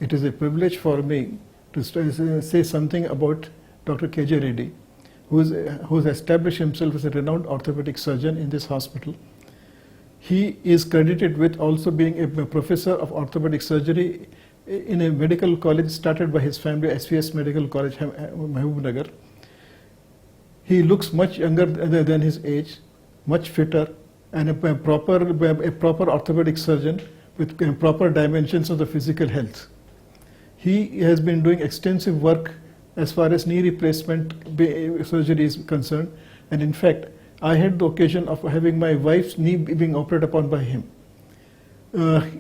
it is a privilege for me to say something about Dr. K.J. Reddy, who has established himself as a renowned orthopedic surgeon in this hospital. He is credited with also being a professor of orthopedic surgery in a medical college started by his family, SVS Medical College, Mahbubnagar. He looks much younger than his age, much fitter, and a proper orthopedic surgeon with proper dimensions of the physical health. He has been doing extensive work as far as knee replacement surgery is concerned, and in fact, I had the occasion of having my wife's knee being operated upon by him.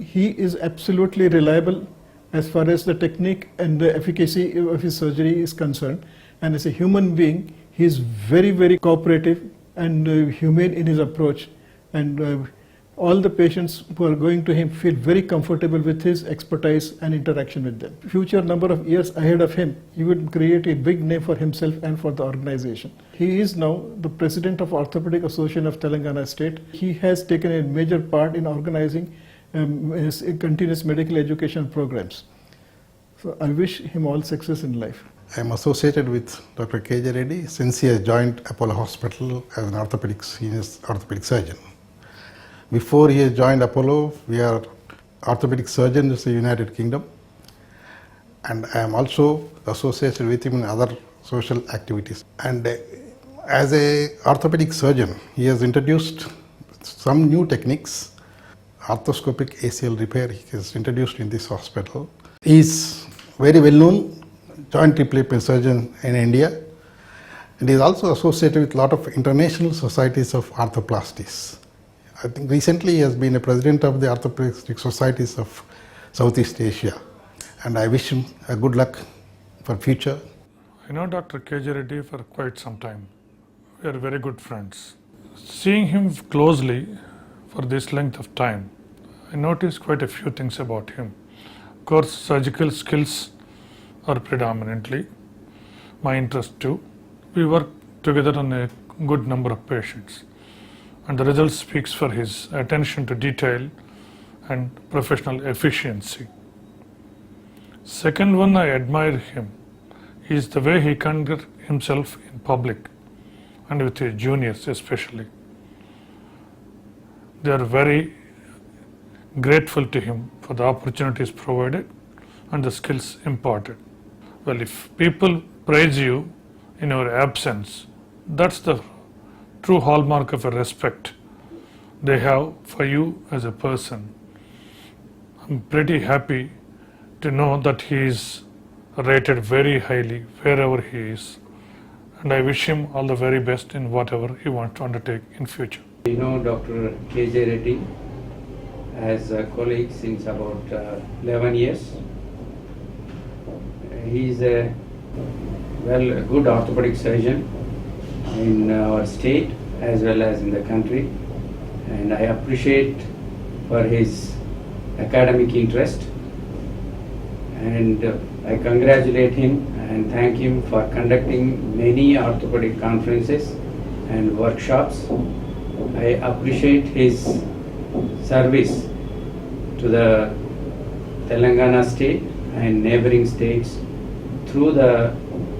He is absolutely reliable as far as the technique and the efficacy of his surgery is concerned, and as a human being, he is very, very cooperative and humane in his approach, and all the patients who are going to him feel very comfortable with his expertise and interaction with them. Future number of years ahead of him, he would create a big name for himself and for the organization. He is now the president of Orthopedic Association of Telangana State. He has taken a major part in organizing his continuous medical education programs. So I wish him all success in life. I am associated with Dr. K.J. Reddy since he has joined Apollo Hospital as an senior orthopedic surgeon. Before he has joined Apollo, we are orthopedic surgeons in the United Kingdom, and I am also associated with him in other social activities. And as an orthopedic surgeon, he has introduced some new techniques. Arthroscopic ACL repair he has introduced in this hospital. He is very well known joint replacement surgeon in India, and he is also associated with a lot of international societies of arthroplasties. I think recently he has been a president of the Orthopedic Societies of Southeast Asia, and I wish him a good luck for future. I know Dr. K.J. Reddy for quite some time. We are very good friends. Seeing him closely for this length of time, I noticed quite a few things about him. Of course, surgical skills are predominantly my interest too. We work together on a good number of patients, and the result speaks for his attention to detail and professional efficiency. Second one, I admire him is the way he conducts himself in public and with his juniors especially. They are very grateful to him for the opportunities provided and the skills imparted. Well, if people praise you in your absence, that's the true hallmark of a respect they have for you as a person. I'm pretty happy to know that he is rated very highly wherever he is, and I wish him all the very best in whatever he wants to undertake in future. You know Dr. K.J. Reddy as a colleague since about 11 years. He is a good orthopedic surgeon in our state as well as in the country, and I appreciate for his academic interest, and I congratulate him and thank him for conducting many orthopedic conferences and workshops. I appreciate his service to the Telangana state and neighboring states through the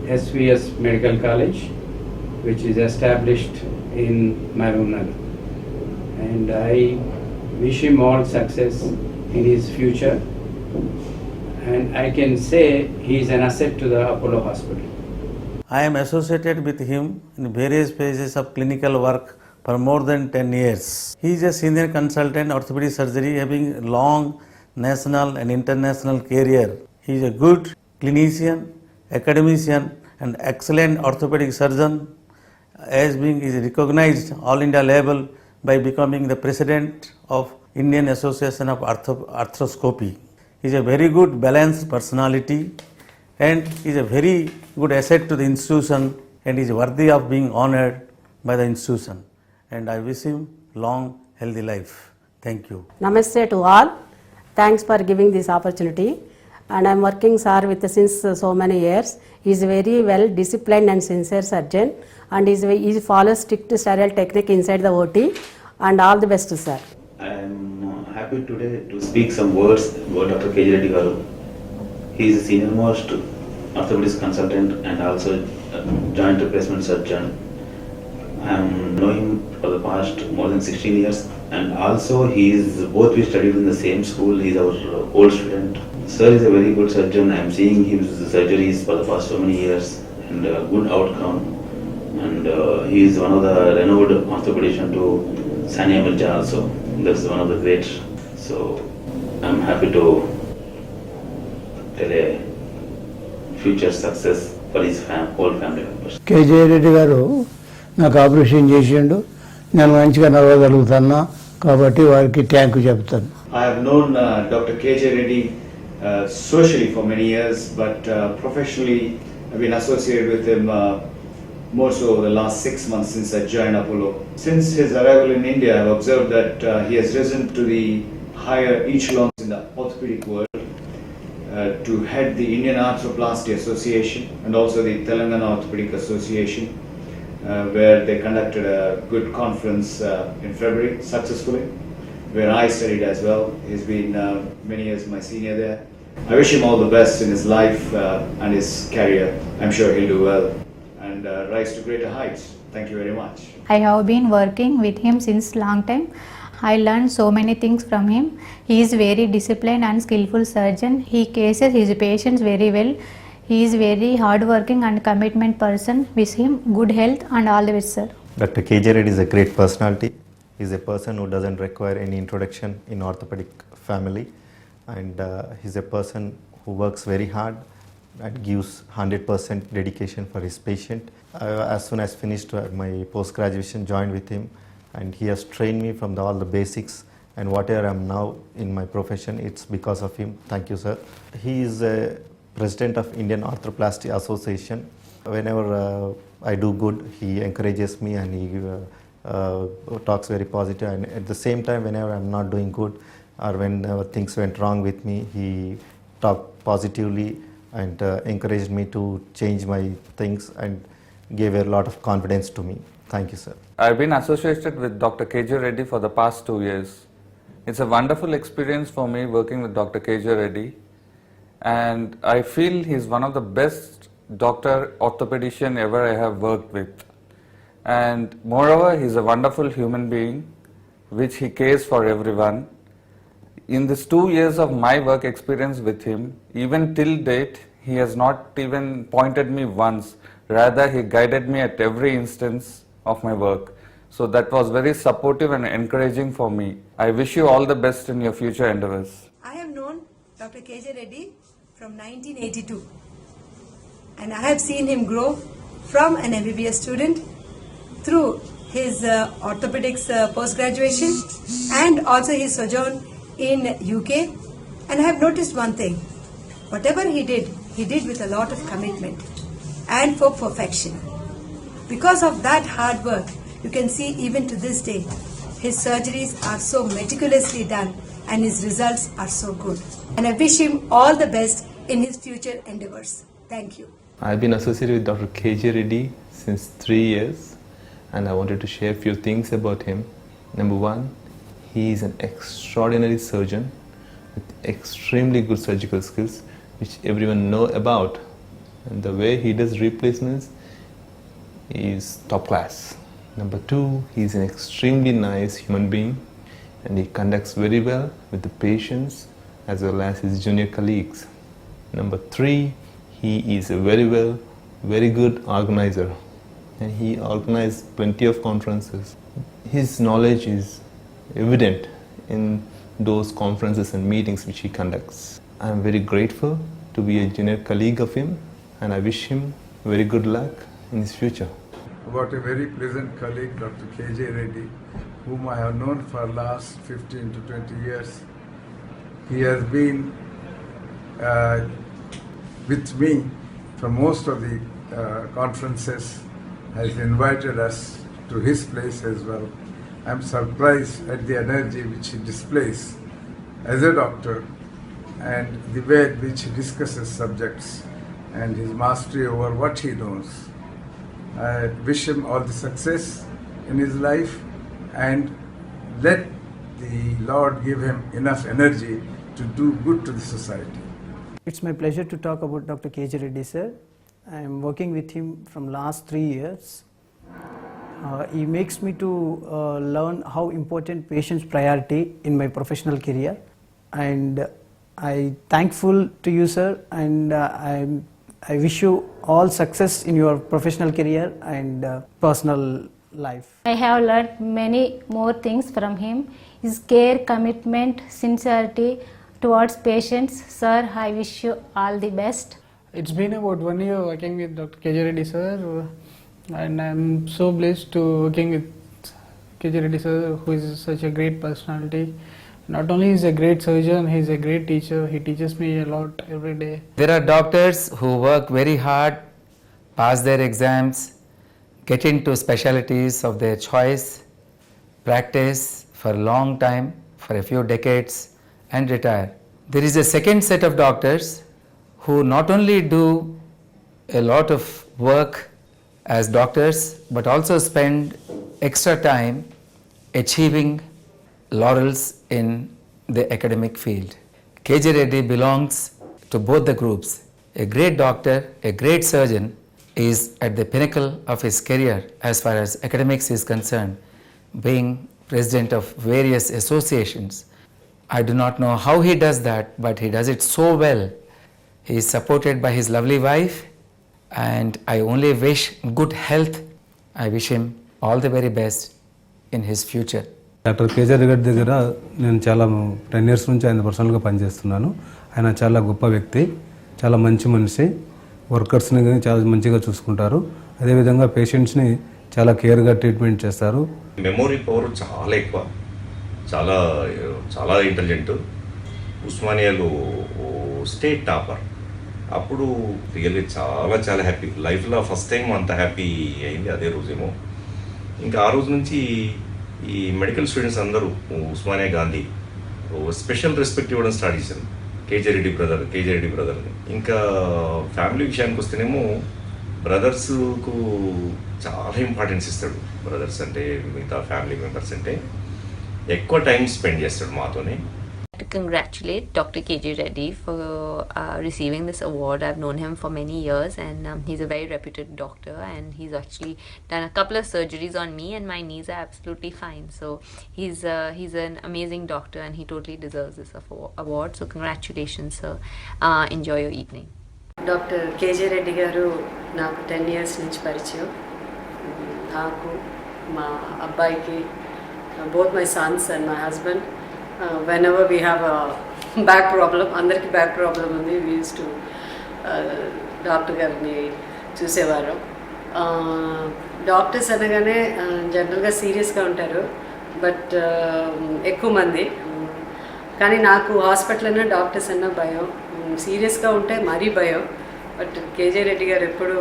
SVS Medical College, which is established in Mahbubnagar. And I wish him all success in his future. And I can say he is an asset to the Apollo Hospital. I am associated with him in various phases of clinical work for more than 10 years. He is a senior consultant orthopedic surgery having long national and international career. He is a good clinician, academician and excellent orthopedic surgeon, as being is recognized all India level by becoming the president of Indian Association of Arthroscopy. He is a very good balanced personality and is a very good asset to the institution and is worthy of being honored by the institution. And I wish him long, healthy life. Thank you. Namaste to all. Thanks for giving this opportunity. And I am working, sir, with since so many years. He is very well disciplined and sincere surgeon, and he follows strict sterile technique inside the OT. And all the best, sir. I am happy today to speak some words about Dr. K.J. Reddy garu. He is a senior most orthopedic consultant and also joint replacement surgeon. I know him for the past more than 16 years, and also he is both we studied in the same school. He is our old student. Sir is a very good surgeon. I am seeing his surgeries for the past so many years and good outcome. And he is one of the renowned orthopedician to Sania Mirza also. That's one of the great. So I'm happy to tell a future success for his whole family members. KJ Reddy గారు నాకు operation చేసిండు, నేను మంచిగా నడవగలుగుతున్నా కాబట్టి వారికి thank చెప్తాను. I have known Dr. KJ Reddy socially for many years, but professionally I've been associated with him more so over the last 6 months since I joined Apollo. Since his arrival in India, I've observed that he has risen to the higher echelons in the orthopedic world to head the Indian Arthroplasty Association and also the Telangana Orthopedic Association, where they conducted a good conference in February successfully, where I studied as well. He's been many years my senior there. I wish him all the best in his life and his career. I'm sure he'll do well and rise to greater heights. Thank you very much. I have been working with him since long time. I learned so many things from him. He is very disciplined and skillful surgeon. He cases his patients very well. He is very hardworking and commitment person. Wish him good health and all the best, sir. Dr. KJ Reddy is a great personality. He is a person who doesn't require any introduction in orthopedic family, and he's a person who works very hard and gives 100% dedication for his patient. As soon as finished my post-graduation, joined with him, and he has trained me from all the basics, and whatever I am now in my profession, it's because of him. Thank you, sir. He is a president of Indian Arthroplasty Association. Whenever I do good, he encourages me and he talks very positive, and at the same time, whenever I'm not doing good or when things went wrong with me, he talked positively and encouraged me to change my things and gave a lot of confidence to me. Thank you, sir. I've been associated with Dr. KJ Reddy for the past 2 years. It's a wonderful experience for me working with Dr. KJ Reddy, and I feel he's one of the best doctor orthopedician ever I have worked with. And moreover, he's a wonderful human being which he cares for everyone. In these 2 years of my work experience with him, even till date, he has not even pointed me once. Rather, he guided me at every instance of my work. So that was very supportive and encouraging for me. I wish you all the best in your future endeavors. I have known Dr. KJ Reddy from 1982, and I have seen him grow from an MBBS student through his orthopedics post-graduation and also his sojourn in UK. And I have noticed one thing: whatever he did with a lot of commitment and for perfection. Because of that hard work, you can see even to this day, his surgeries are so meticulously done and his results are so good. And I wish him all the best in his future endeavors. Thank you. I've been associated with Dr. KJ Reddy since 3 years, and I wanted to share a few things about him. Number one, he is an extraordinary surgeon with extremely good surgical skills, which everyone know about. And the way he does replacements is top class. Number two, he is an extremely nice human being, and he conducts very well with the patients as well as his junior colleagues. Number three, he is a very good organizer, and he organized plenty of conferences. His knowledge is evident in those conferences and meetings which he conducts. I am very grateful to be a junior colleague of him, and I wish him very good luck in his future. About a very pleasant colleague, Dr. KJ Reddy, whom I have known for last 15 to 20 years. He has been with me for most of the conferences, has invited us to his place as well. I am surprised at the energy which he displays as a doctor and the way in which he discusses subjects and his mastery over what he knows. I wish him all the success in his life, and let the Lord give him enough energy to do good to the society. It's my pleasure to talk about Dr. KJ Reddy sir. I am working with him from last 3 years. He makes me to learn how important patient's priority in my professional career, and I thankful to you sir, and I wish you all success in your professional career and personal life. I have learned many more things from him. His care, commitment, sincerity towards patients. Sir, I wish you all the best. It's been about 1 year working with Dr. KJ Reddy sir, and I'm so blessed to working with KJ Reddy sir, who is such a great personality. Not only is a great surgeon, he is a great teacher. He teaches me a lot every day. There are doctors who work very hard, pass their exams, get into specialties of their choice, practice for a long time, for a few decades, and retire. There is a second set of doctors who not only do a lot of work as doctors, but also spend extra time achieving laurels in the academic field. KJ Reddy belongs to both the groups. A great doctor, a great surgeon is at the pinnacle of his career as far as academics is concerned, being president of various associations. I do not know how he does that, but he does it so well. He is supported by his lovely wife, and I only wish good health. I wish him all the very best in his future. Doctor KG Reddy దగ్గర నేను చాలా 10 years నుంచి ఆయన పర్సనల్గా పనిచేస్తున్నాను. ఆయన చాలా గొప్ప వ్యక్తి, చాలా మంచి మనిషి, వర్కర్స్ని చాలా మంచిగా చూసుకుంటారు. అదేవిధంగా పేషెంట్స్ని చాలా కేర్గా ట్రీట్మెంట్ చేస్తారు. మెమొరీ పవర్ చాలా ఎక్కువ, చాలా చాలా ఇంటెలిజెంట్. ఉస్మానియాలో స్టేట్ టాపర్. అప్పుడు రియల్లీ చాలా చాలా హ్యాపీ. లైఫ్లో ఫస్ట్ టైం అంత హ్యాపీ అయింది అదే రోజేమో. ఇంకా ఆ రోజు నుంచి ఈ మెడికల్ స్టూడెంట్స్ అందరూ ఉస్మానియా గాంధీ స్పెషల్ రెస్పెక్ట్ ఇవ్వడం స్టార్ట్ చేశారు. కేజీ రెడ్డి బ్రదర్ని. ఇంకా ఫ్యామిలీ విషయానికి వస్తేనేమో బ్రదర్స్కు చాలా ఇంపార్టెన్స్ ఇస్తాడు. బ్రదర్స్ అంటే మిగతా ఫ్యామిలీ మెంబర్స్ అంటే ఎక్కువ టైం స్పెండ్ చేస్తాడు మాతోనే. To congratulate Dr. KJ Reddy for receiving this award. I've known him for many years, and he's a very reputed doctor, and he's actually done a couple of surgeries on me, and my knees are absolutely fine. So he's an amazing doctor, and he totally deserves this award. So congratulations, sir. Enjoy your evening. Doctor KJ Reddy గారు నాకు 10 years నుంచి పరిచయం. నాకు మా అబ్బాయికి, both my sons and my husband, whenever we have a back problem, అందరికి back problem ఉంది, we used to doctor గారిని చూసేవారు. డాక్టర్స్ అనగానే జనరల్గా సీరియస్గా ఉంటారు, బట్ ఎక్కువ మంది. కానీ నాకు హాస్పిటల్ అన్నా డాక్టర్స్ అన్నా భయం. సీరియస్గా ఉంటే మరీ భయం. బట్ కేజే రెడ్డి గారు ఎప్పుడు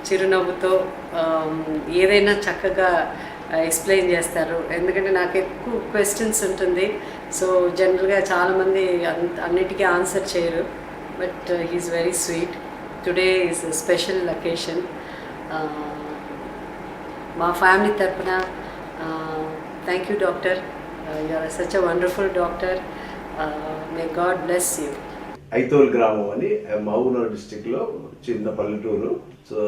చిరునవ్వుతో ఏదైనా చక్కగా ఎక్స్ప్లెయిన్ చేస్తారు. ఎందుకంటే నాకు ఎక్కువ క్వశ్చన్స్ ఉంటుంది, సో జనరల్గా చాలామంది అన్నిటికీ ఆన్సర్ చేయరు, but he's very sweet. Today is special occasion. మా ఫ్యామిలీ తరఫున thank you doctor. You are such a wonderful doctor. May God bless you. Aitol గ్రామం అని మహబూబ్నగర్ డిస్టిక్లో చిన్న పల్లెటూరు. సో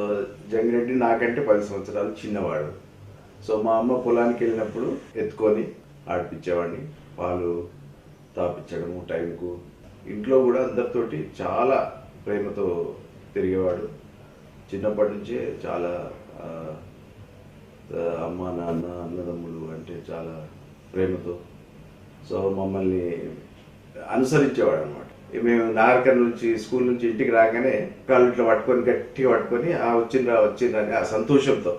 జంగిరెడ్డి నాకంటే 10 సంవత్సరాలు చిన్నవాడు. సో మా అమ్మ పొలానికి వెళ్ళినప్పుడు ఎత్తుకొని ఆడిపించేవాడిని, పాలు తాపించడము టైంకు. ఇంట్లో కూడా అందరితోటి చాలా ప్రేమతో తిరిగేవాడు. చిన్నప్పటి నుంచే చాలా అమ్మ నాన్న అన్నదమ్ములు అంటే చాలా ప్రేమతో సో మమ్మల్ని అనుసరించేవాడు అనమాట. మేము నాగరికర్ నుంచి స్కూల్ నుంచి ఇంటికి రాగానే కాళ్ళు ఇట్లా పట్టుకొని గట్టిగా పట్టుకొని వచ్చిందని ఆ సంతోషంతో.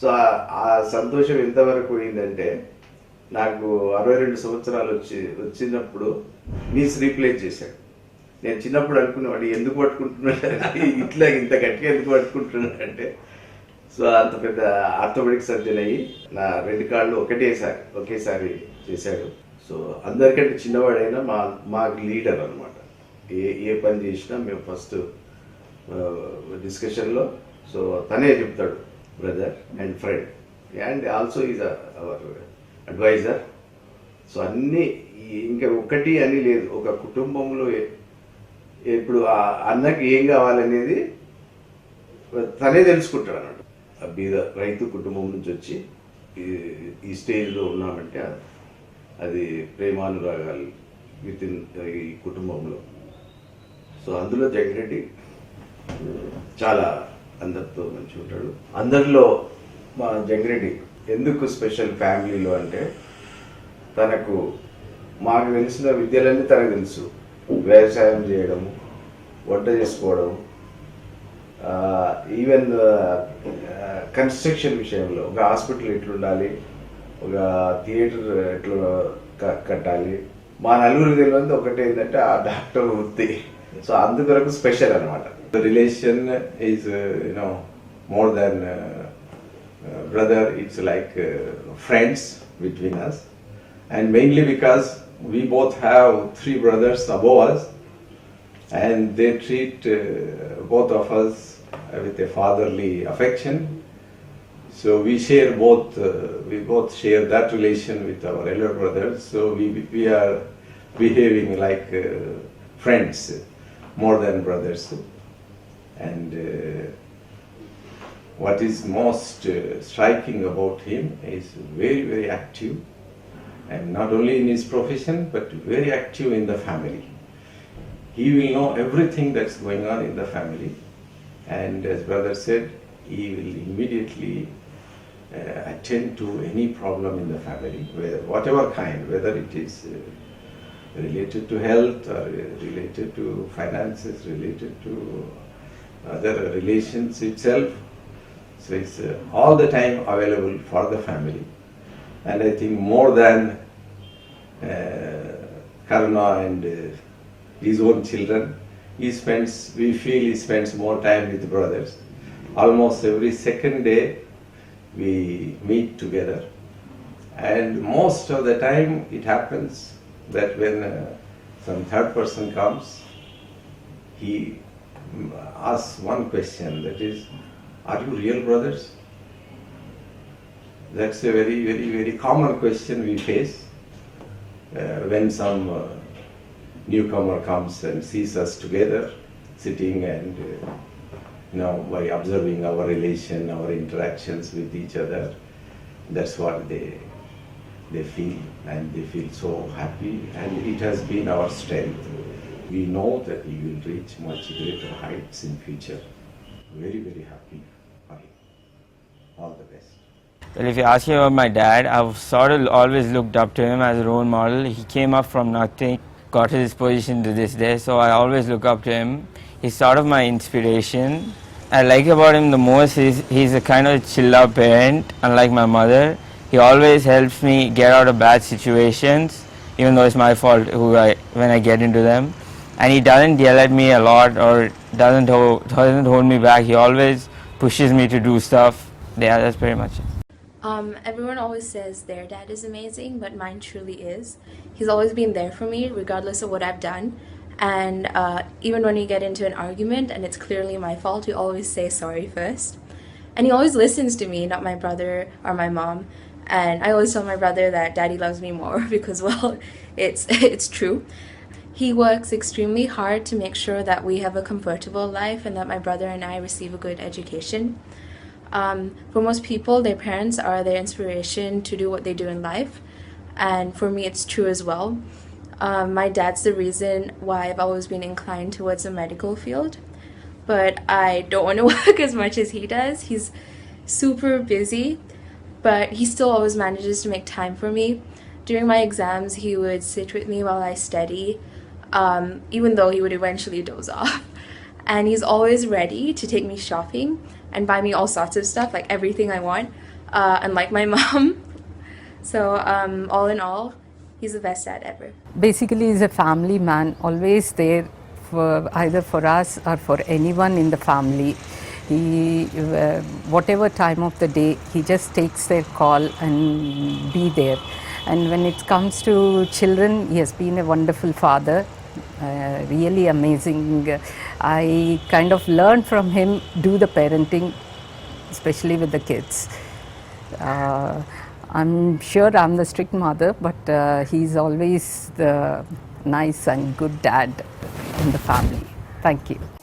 సో ఆ సంతోషం ఎంతవరకు పోయిందంటే నాకు 62 సంవత్సరాలు వచ్చినప్పుడు నీస్ రీప్లేస్ చేశాడు. నేను చిన్నప్పుడు అనుకునేవాడు ఎందుకు పట్టుకుంటున్నాడు, ఇట్లా ఇంత గట్టిగా ఎందుకు పట్టుకుంటున్నాడు అంటే. సో అంత పెద్ద ఆర్థోపెడిక్ సర్జన్ అయ్యి నా 2 కాళ్ళు ఒకేసారి చేశాడు. సో అందరికంటే చిన్నవాడైనా మాకు లీడర్ అనమాట. ఏ పని చేసినా మేము ఫస్ట్ డిస్కషన్లో సో తనే చెప్తాడు, brother and friend, and also is our advisor. So అన్నీ ఇంకా ఒకటి అని లేదు, ఒక కుటుంబంలో ఇప్పుడు ఆ అన్నకి ఏం కావాలనేది తనే తెలుసుకుంటాడు అన్నట్టు. ఆ బీద రైతు కుటుంబం నుంచి వచ్చి ఈ స్టేజ్లో ఉన్నామంటే అది ప్రేమానురాగాలు విత్ ఇన్ ఈ కుటుంబంలో. సో అందులో జగన్రెడ్డి చాలా అందరితో మంచిగా ఉంటాడు. అందరిలో మా జగన్రెడ్డి ఎందుకు స్పెషల్ ఫ్యామిలీలో అంటే తనకు మాకు తెలిసిన విద్యలన్నీ తనకు తెలుసు. వ్యవసాయం చేయడం, వంట చేసుకోవడం, ఈవెన్ కన్స్ట్రక్షన్ విషయంలో ఒక హాస్పిటల్ ఎట్లుండాలి, ఒక థియేటర్ ఎట్లా కట్టాలి. మా నలుగురు తెలియదు ఒకటే ఏంటంటే ఆ డాక్టర్ వృత్తి. సో అందుకొరకు స్పెషల్ అనమాట. The relation is more than brother, it's like friends between us, and mainly because we both have 3 brothers above us and they treat both of us with a fatherly affection. So we share we both share that relation with our elder brothers. So we are behaving like friends more than brothers. And what is most striking about him is very, very active, and not only in his profession but very active in the family. He will know everything that's going on in the family, and as brother said, he will immediately attend to any problem in the family, whatever kind, whether it is related to health or related to finances, related to other relations itself. So it's all the time available for the family, and I think more than Karuna and his own children, we feel he spends more time with brothers. Almost every second day we meet together, and most of the time it happens that when some third person comes, he asks one question, that is, are you real brothers? That's a very, very, very common question we face when some newcomer comes and sees us together sitting, and by observing our relation, our interactions with each other, that's what they feel, and they feel so happy, and it has been our strength. We know that we will reach much greater heights in future. Very, very happy for him. All the best. Well, if you ask me about my dad, I've sort of always looked up to him as a role model. He came up from nothing, got to this position to this day, so I always look up to him. He's sort of my inspiration. I like about him the most is he's a kind of chill out parent, unlike my mother. He always helps me get out of bad situations, even though it's my fault when I get into them. And he doesn't yell at me a lot or doesn't hold me back. He always pushes me to do stuff. Yeah, that's pretty much it. Everyone always says their dad is amazing, but mine truly is. He's always been there for me regardless of what I've done. And even when we get into an argument and it's clearly my fault, we always say sorry first. And he always listens to me, not my brother or my mom. And I always tell my brother that daddy loves me more because, well, it's true. He works extremely hard to make sure that we have a comfortable life and that my brother and I receive a good education. For most people, their parents are their inspiration to do what they do in life. And for me, it's true as well. My dad's the reason why I've always been inclined towards the medical field. But I don't want to work as much as he does. He's super busy, but he still always manages to make time for me. During my exams, he would sit with me while I study, even though he would eventually doze off. And he's always ready to take me shopping and buy me all sorts of stuff, like everything I want, unlike my mom. So all in all, he's the best dad ever. Basically, he's a family man, always there for either for us or for anyone in the family. He, whatever time of the day, he just takes their call and be there. And when it comes to children, he has been a wonderful father, really amazing. I kind of learned from him, do the parenting, especially with the kids. I'm sure I'm the strict mother, but he's always the nice and good dad in the family. Thank you.